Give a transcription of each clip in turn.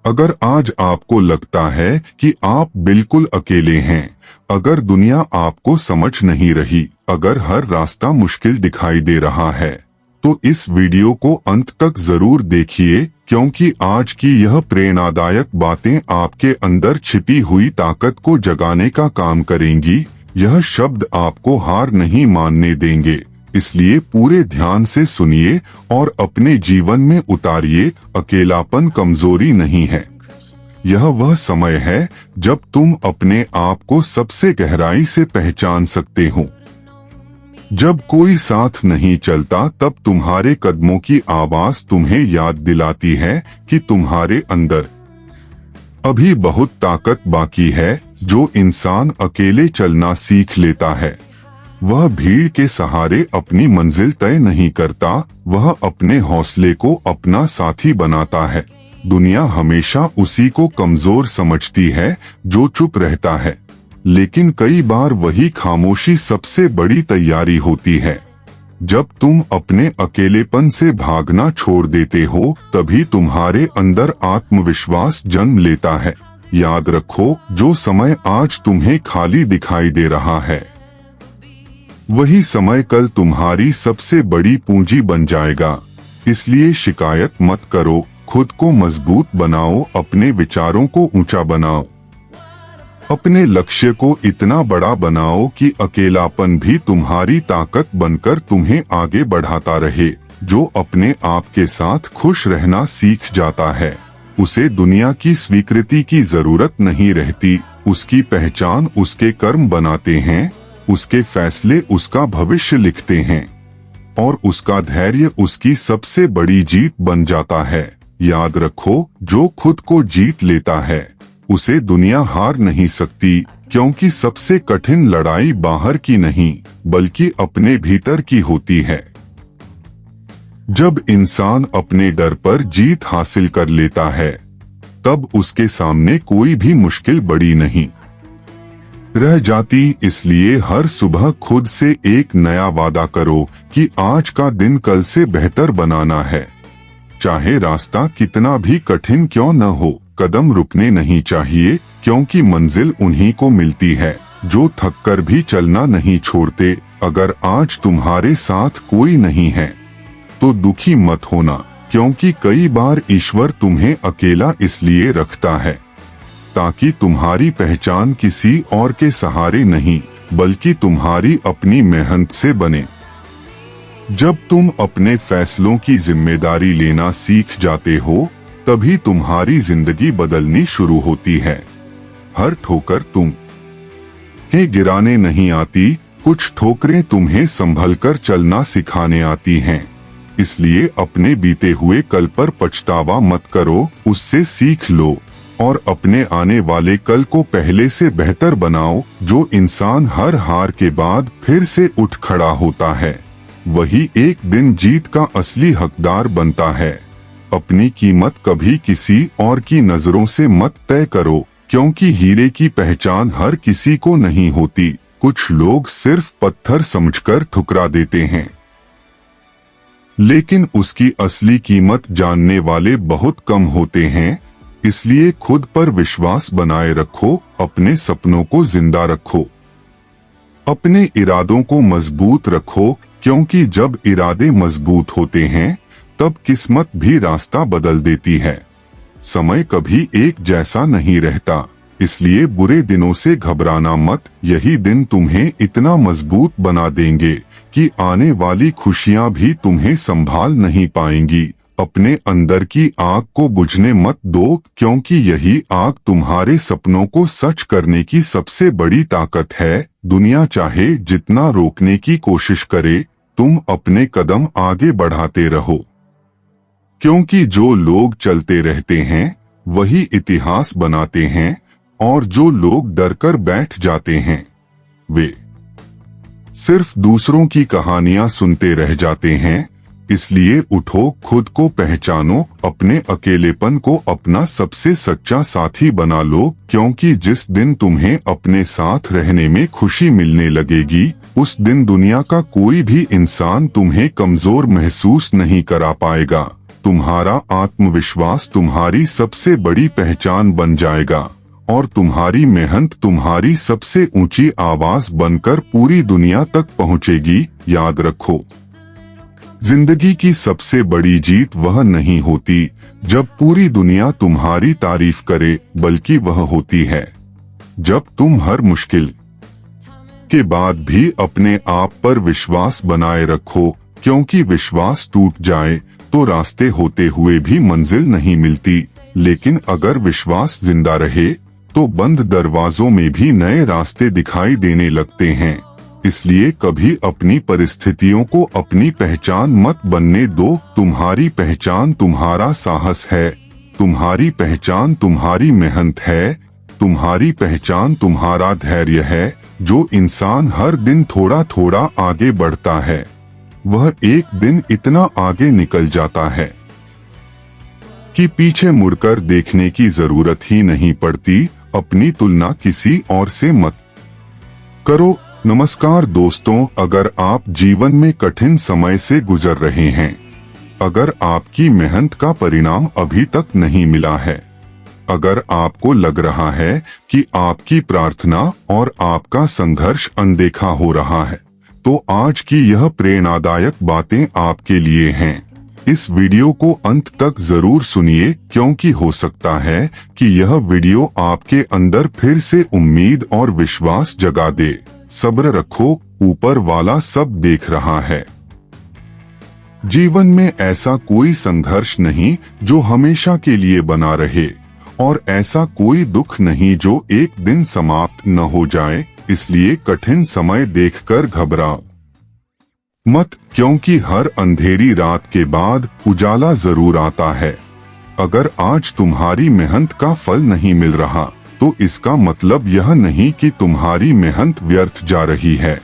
अगर आज आपको लगता है कि आप बिल्कुल अकेले हैं, अगर दुनिया आपको समझ नहीं रही, अगर हर रास्ता मुश्किल दिखाई दे रहा है, तो इस वीडियो को अंत तक जरूर देखिए, क्योंकि आज की यह प्रेरणादायक बातें आपके अंदर छिपी हुई ताकत को जगाने का काम करेंगी। यह शब्द आपको हार नहीं मानने देंगे, इसलिए पूरे ध्यान से सुनिए और अपने जीवन में उतारिए। अकेलापन कमजोरी नहीं है, यह वह समय है जब तुम अपने आप को सबसे गहराई से पहचान सकते हो। जब कोई साथ नहीं चलता, तब तुम्हारे कदमों की आवाज तुम्हें याद दिलाती है कि तुम्हारे अंदर अभी बहुत ताकत बाकी है। जो इंसान अकेले चलना सीख लेता है, वह भीड़ के सहारे अपनी मंजिल तय नहीं करता, वह अपने हौसले को अपना साथी बनाता है। दुनिया हमेशा उसी को कमजोर समझती है जो चुप रहता है, लेकिन कई बार वही खामोशी सबसे बड़ी तैयारी होती है। जब तुम अपने अकेलेपन से भागना छोड़ देते हो, तभी तुम्हारे अंदर आत्मविश्वास जन्म लेता है। याद रखो, जो समय आज तुम्हें खाली दिखाई दे रहा है, वही समय कल तुम्हारी सबसे बड़ी पूंजी बन जाएगा। इसलिए शिकायत मत करो, खुद को मजबूत बनाओ, अपने विचारों को ऊंचा बनाओ, अपने लक्ष्य को इतना बड़ा बनाओ कि अकेलापन भी तुम्हारी ताकत बनकर तुम्हें आगे बढ़ाता रहे। जो अपने आप के साथ खुश रहना सीख जाता है, उसे दुनिया की स्वीकृति की जरूरत नहीं रहती। उसकी पहचान उसके कर्म बनाते हैं, उसके फैसले उसका भविष्य लिखते हैं, और उसका धैर्य उसकी सबसे बड़ी जीत बन जाता है। याद रखो, जो खुद को जीत लेता है, उसे दुनिया हार नहीं सकती, क्योंकि सबसे कठिन लड़ाई बाहर की नहीं, बल्कि अपने भीतर की होती है। जब इंसान अपने डर पर जीत हासिल कर लेता है, तब उसके सामने कोई भी मुश्किल बड़ी नहीं रह जाती। इसलिए हर सुबह खुद से एक नया वादा करो कि आज का दिन कल से बेहतर बनाना है। चाहे रास्ता कितना भी कठिन क्यों न हो, कदम रुकने नहीं चाहिए, क्योंकि मंजिल उन्हीं को मिलती है जो थककर भी चलना नहीं छोड़ते। अगर आज तुम्हारे साथ कोई नहीं है, तो दुखी मत होना, क्योंकि कई बार ईश्वर तुम्हें अकेला इसलिए रखता है ताकि तुम्हारी पहचान किसी और के सहारे नहीं, बल्कि तुम्हारी अपनी मेहनत से बने। जब तुम अपने फैसलों की जिम्मेदारी लेना सीख जाते हो, तभी तुम्हारी जिंदगी बदलनी शुरू होती है। हर ठोकर तुम्हें गिराने नहीं आती, कुछ ठोकरें तुम्हें संभलकर चलना सिखाने आती हैं। इसलिए अपने बीते हुए कल पर पछतावा मत करो, उससे सीख लो और अपने आने वाले कल को पहले से बेहतर बनाओ। जो इंसान हर हार के बाद फिर से उठ खड़ा होता है, वही एक दिन जीत का असली हकदार बनता है। अपनी कीमत कभी किसी और की नजरों से मत तय करो, क्योंकि हीरे की पहचान हर किसी को नहीं होती। कुछ लोग सिर्फ पत्थर समझकर ठुकरा देते हैं, लेकिन उसकी असली कीमत जानने वाले बहुत कम होते हैं। इसलिए खुद पर विश्वास बनाए रखो, अपने सपनों को जिंदा रखो, अपने इरादों को मजबूत रखो, क्योंकि जब इरादे मजबूत होते हैं, तब किस्मत भी रास्ता बदल देती है। समय कभी एक जैसा नहीं रहता, इसलिए बुरे दिनों से घबराना मत। यही दिन तुम्हें इतना मजबूत बना देंगे कि आने वाली खुशियां भी तुम्हें संभाल नहीं पाएंगी। अपने अंदर की आग को बुझने मत दो, क्योंकि यही आग तुम्हारे सपनों को सच करने की सबसे बड़ी ताकत है। दुनिया चाहे जितना रोकने की कोशिश करे, तुम अपने कदम आगे बढ़ाते रहो, क्योंकि जो लोग चलते रहते हैं, वही इतिहास बनाते हैं, और जो लोग डरकर बैठ जाते हैं, वे सिर्फ दूसरों की कहानियां सुनते रह जाते हैं। इसलिए उठो, खुद को पहचानो, अपने अकेलेपन को अपना सबसे सच्चा साथी बना लो, क्योंकि जिस दिन तुम्हें अपने साथ रहने में खुशी मिलने लगेगी, उस दिन दुनिया का कोई भी इंसान तुम्हें कमजोर महसूस नहीं करा पाएगा। तुम्हारा आत्मविश्वास तुम्हारी सबसे बड़ी पहचान बन जाएगा और तुम्हारी मेहनत तुम्हारी सबसे ऊंची आवाज बनकर पूरी दुनिया तक पहुंचेगी। याद रखो, जिंदगी की सबसे बड़ी जीत वह नहीं होती जब पूरी दुनिया तुम्हारी तारीफ करे, बल्कि वह होती है जब तुम हर मुश्किल के बाद भी अपने आप पर विश्वास बनाए रखो, क्योंकि विश्वास टूट जाए तो रास्ते होते हुए भी मंजिल नहीं मिलती, लेकिन अगर विश्वास जिंदा रहे तो बंद दरवाजों में भी नए रास्ते दिखाई देने लगते हैं। इसलिए कभी अपनी परिस्थितियों को अपनी पहचान मत बनने दो। तुम्हारी पहचान तुम्हारा साहस है, तुम्हारी पहचान तुम्हारी मेहनत है, तुम्हारी पहचान तुम्हारा धैर्य है। जो इंसान हर दिन थोड़ा थोड़ा आगे बढ़ता है वह एक दिन इतना आगे निकल जाता है कि पीछे मुड़कर देखने की जरूरत ही नहीं पड़ती। अपनी तुलना किसी और से मत करो। नमस्कार दोस्तों, अगर आप जीवन में कठिन समय से गुजर रहे हैं, अगर आपकी मेहनत का परिणाम अभी तक नहीं मिला है, अगर आपको लग रहा है कि आपकी प्रार्थना और आपका संघर्ष अनदेखा हो रहा है, तो आज की यह प्रेरणादायक बातें आपके लिए हैं। इस वीडियो को अंत तक जरूर सुनिए, क्योंकि हो सकता है कि यह वीडियो आपके अंदर फिर से उम्मीद और विश्वास जगा दे। सब्र रखो, ऊपर वाला सब देख रहा है। जीवन में ऐसा कोई संघर्ष नहीं जो हमेशा के लिए बना रहे, और ऐसा कोई दुख नहीं जो एक दिन समाप्त न हो जाए। इसलिए कठिन समय देखकर घबरा मत, क्योंकि हर अंधेरी रात के बाद उजाला जरूर आता है। अगर आज तुम्हारी मेहनत का फल नहीं मिल रहा तो इसका मतलब यह नहीं कि तुम्हारी मेहनत व्यर्थ जा रही है।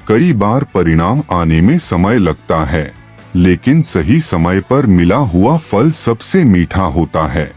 कई बार परिणाम आने में समय लगता है, लेकिन सही समय पर मिला हुआ फल सबसे मीठा होता है।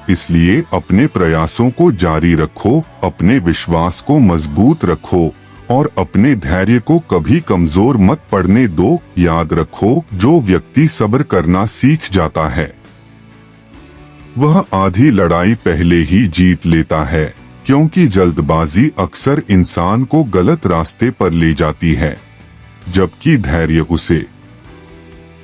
इसलिए अपने प्रयासों को जारी रखो, अपने विश्वास को मजबूत रखो और अपने धैर्य को कभी कमजोर मत पड़ने दो। याद रखो, जो व्यक्ति सब्र करना सीख जाता है वह आधी लड़ाई पहले ही जीत लेता है, क्योंकि जल्दबाजी अक्सर इंसान को गलत रास्ते पर ले जाती है, जबकि धैर्य उसे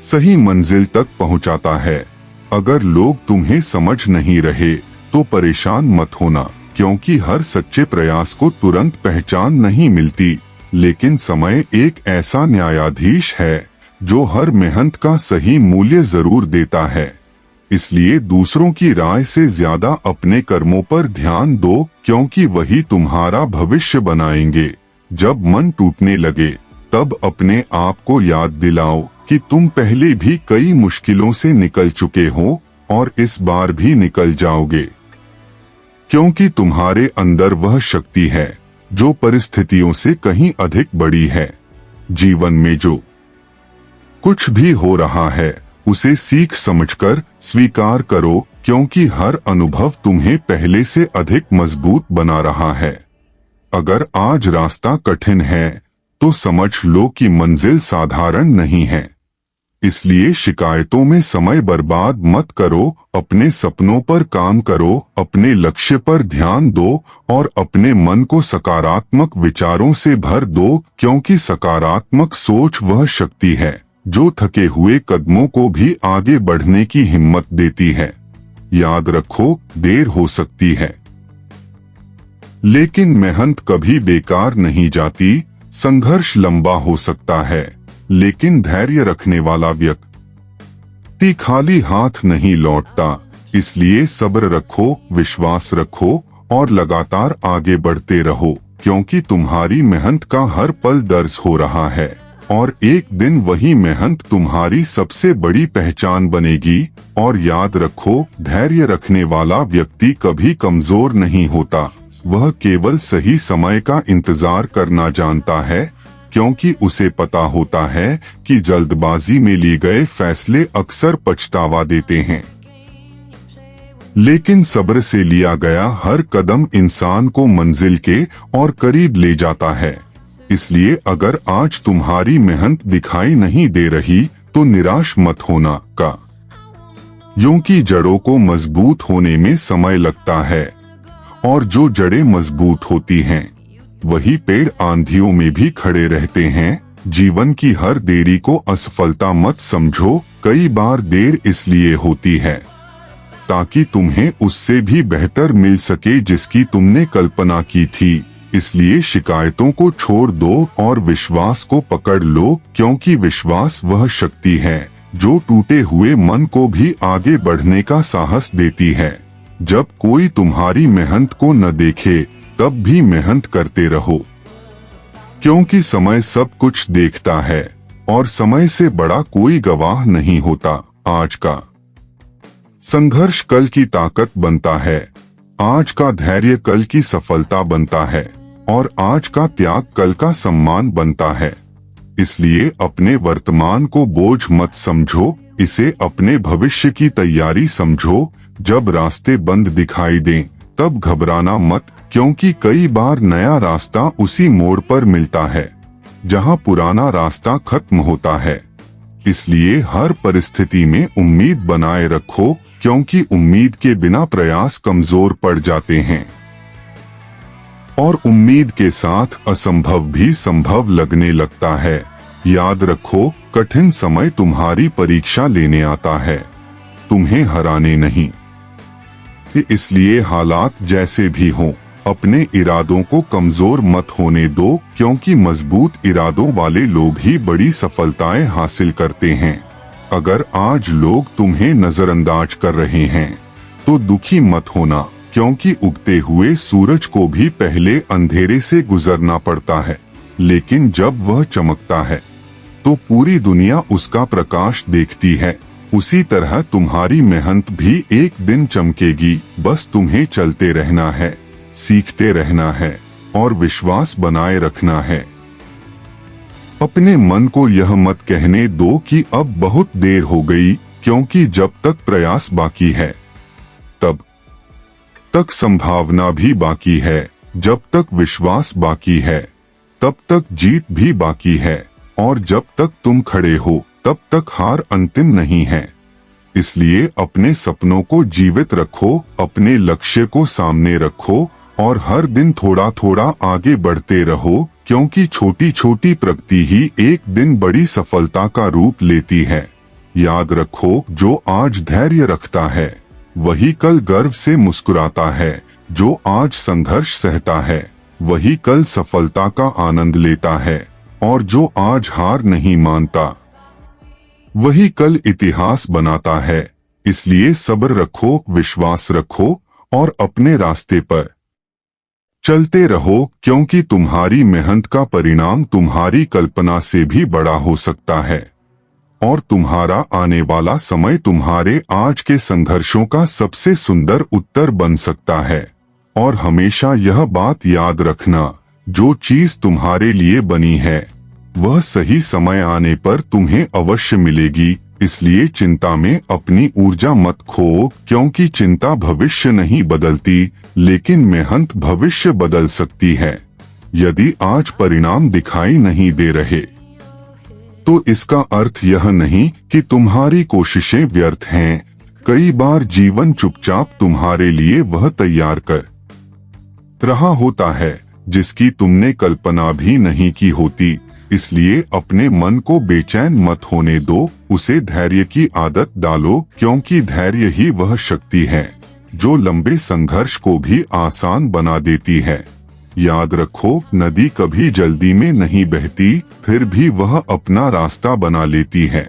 सही मंजिल तक पहुंचाता है। अगर लोग तुम्हें समझ नहीं रहे तो परेशान मत होना, क्योंकि हर सच्चे प्रयास को तुरंत पहचान नहीं मिलती, लेकिन समय एक ऐसा न्यायाधीश है जो हर मेहनत का सही मूल्य जरूर देता है। इसलिए दूसरों की राय से ज्यादा अपने कर्मों पर ध्यान दो, क्योंकि वही तुम्हारा भविष्य बनाएंगे। जब मन टूटने लगे तब अपने आप को याद दिलाओ कि तुम पहले भी कई मुश्किलों से निकल चुके हो और इस बार भी निकल जाओगे, क्योंकि तुम्हारे अंदर वह शक्ति है जो परिस्थितियों से कहीं अधिक बड़ी है। जीवन में जो कुछ भी हो रहा है उसे सीख समझकर स्वीकार करो, क्योंकि हर अनुभव तुम्हें पहले से अधिक मजबूत बना रहा है। अगर आज रास्ता कठिन है तो समझ लो कि मंजिल साधारण नहीं है। इसलिए शिकायतों में समय बर्बाद मत करो, अपने सपनों पर काम करो, अपने लक्ष्य पर ध्यान दो और अपने मन को सकारात्मक विचारों से भर दो, क्योंकि सकारात्मक सोच वह शक्ति है जो थके हुए कदमों को भी आगे बढ़ने की हिम्मत देती है। याद रखो, देर हो सकती है, लेकिन मेहनत कभी बेकार नहीं जाती। संघर्ष लंबा हो सकता है, लेकिन धैर्य रखने वाला व्यक्ति खाली हाथ नहीं लौटता। इसलिए सब्र रखो, विश्वास रखो और लगातार आगे बढ़ते रहो, क्योंकि तुम्हारी मेहनत का हर पल दर्ज हो रहा है और एक दिन वही मेहनत तुम्हारी सबसे बड़ी पहचान बनेगी। और याद रखो, धैर्य रखने वाला व्यक्ति कभी कमजोर नहीं होता, वह केवल सही समय का इंतजार करना जानता है, क्योंकि उसे पता होता है कि जल्दबाजी में लिए गए फैसले अक्सर पछतावा देते हैं, लेकिन सब्र से लिया गया हर कदम इंसान को मंजिल के और करीब ले जाता है। इसलिए अगर आज तुम्हारी मेहनत दिखाई नहीं दे रही तो निराश मत होना का यूं कि जड़ों को मजबूत होने में समय लगता है, और जो जड़ें मजबूत होती हैं वही पेड़ आंधियों में भी खड़े रहते हैं। जीवन की हर देरी को असफलता मत समझो, कई बार देर इसलिए होती है ताकि तुम्हें उससे भी बेहतर मिल सके जिसकी तुमने कल्पना की थी। इसलिए शिकायतों को छोड़ दो और विश्वास को पकड़ लो, क्योंकि विश्वास वह शक्ति है जो टूटे हुए मन को भी आगे बढ़ने का साहस देती है। जब कोई तुम्हारी मेहनत को न देखे तब भी मेहनत करते रहो, क्योंकि समय सब कुछ देखता है और समय से बड़ा कोई गवाह नहीं होता। आज का संघर्ष कल की ताकत बनता है, आज का धैर्य कल की सफलता बनता है, और आज का त्याग कल का सम्मान बनता है। इसलिए अपने वर्तमान को बोझ मत समझो, इसे अपने भविष्य की तैयारी समझो। जब रास्ते बंद दिखाई दें तब घबराना मत, क्योंकि कई बार नया रास्ता उसी मोड़ पर मिलता है जहां पुराना रास्ता खत्म होता है। इसलिए हर परिस्थिति में उम्मीद बनाए रखो, क्योंकि उम्मीद के बिना प्रयास कमजोर पड़ जाते हैं, और उम्मीद के साथ असंभव भी संभव लगने लगता है। याद रखो, कठिन समय तुम्हारी परीक्षा लेने आता है, तुम्हें हराने नहीं। इसलिए हालात जैसे भी हों, अपने इरादों को कमजोर मत होने दो, क्योंकि मजबूत इरादों वाले लोग ही बड़ी सफलताएं हासिल करते हैं। अगर आज लोग तुम्हें नजरअंदाज कर रहे हैं तो दुखी मत होना, क्योंकि उगते हुए सूरज को भी पहले अंधेरे से गुजरना पड़ता है, लेकिन जब वह चमकता है तो पूरी दुनिया उसका प्रकाश देखती है। उसी तरह तुम्हारी मेहनत भी एक दिन चमकेगी, बस तुम्हें चलते रहना है, सीखते रहना है और विश्वास बनाए रखना है। अपने मन को यह मत कहने दो कि अब बहुत देर हो गई, क्योंकि जब तक प्रयास बाकी है तब तक संभावना भी बाकी है, जब तक विश्वास बाकी है तब तक जीत भी बाकी है, और जब तक तुम खड़े हो तब तक हार अंतिम नहीं है। इसलिए अपने सपनों को जीवित रखो, अपने लक्ष्य को सामने रखो और हर दिन थोड़ा थोड़ा आगे बढ़ते रहो, क्योंकि छोटी छोटी प्रगति ही एक दिन बड़ी सफलता का रूप लेती है। याद रखो, जो आज धैर्य रखता है वही कल गर्व से मुस्कुराता है, जो आज संघर्ष सहता है वही कल सफलता का आनंद लेता है, और जो आज हार नहीं मानता वही कल इतिहास बनाता है। इसलिए सब्र रखो, विश्वास रखो और अपने रास्ते पर चलते रहो, क्योंकि तुम्हारी मेहनत का परिणाम तुम्हारी कल्पना से भी बड़ा हो सकता है, और तुम्हारा आने वाला समय तुम्हारे आज के संघर्षों का सबसे सुंदर उत्तर बन सकता है। और हमेशा यह बात याद रखना, जो चीज तुम्हारे लिए बनी है वह सही समय आने पर तुम्हें अवश्य मिलेगी। इसलिए चिंता में अपनी ऊर्जा मत खो, क्योंकि चिंता भविष्य नहीं बदलती, लेकिन मेहनत भविष्य बदल सकती है। यदि आज परिणाम दिखाई नहीं दे रहे तो इसका अर्थ यह नहीं कि तुम्हारी कोशिशें व्यर्थ हैं। कई बार जीवन चुपचाप तुम्हारे लिए वह तैयार कर रहा होता है जिसकी तुमने कल्पना भी नहीं की होती। इसलिए अपने मन को बेचैन मत होने दो, उसे धैर्य की आदत डालो, क्योंकि धैर्य ही वह शक्ति है जो लंबे संघर्ष को भी आसान बना देती है। याद रखो, नदी कभी जल्दी में नहीं बहती, फिर भी वह अपना रास्ता बना लेती है।